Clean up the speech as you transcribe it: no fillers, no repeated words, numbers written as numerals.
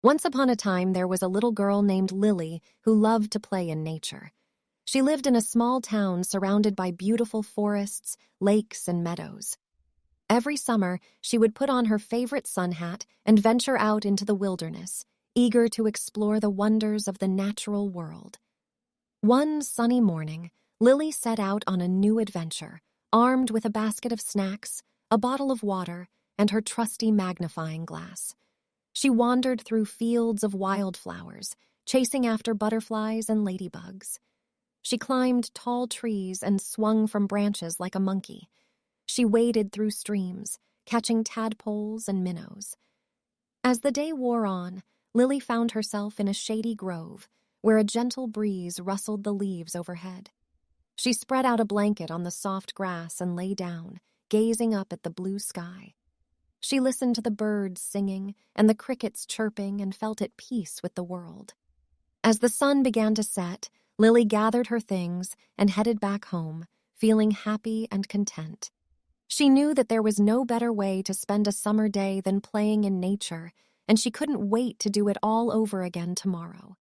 Once upon a time, there was a little girl named Lily who loved to play in nature. She lived in a small town surrounded by beautiful forests, lakes, and meadows. Every summer, she would put on her favorite sun hat and venture out into the wilderness, eager to explore the wonders of the natural world. One sunny morning, Lily set out on a new adventure, armed with a basket of snacks, a bottle of water, and her trusty magnifying glass. She wandered through fields of wildflowers, chasing after butterflies and ladybugs. She climbed tall trees and swung from branches like a monkey. She waded through streams, catching tadpoles and minnows. As the day wore on, Lily found herself in a shady grove, where a gentle breeze rustled the leaves overhead. She spread out a blanket on the soft grass and lay down, gazing up at the blue sky. She listened to the birds singing and the crickets chirping and felt at peace with the world. As the sun began to set, Lily gathered her things and headed back home, feeling happy and content. She knew that there was no better way to spend a summer day than playing in nature, and she couldn't wait to do it all over again tomorrow.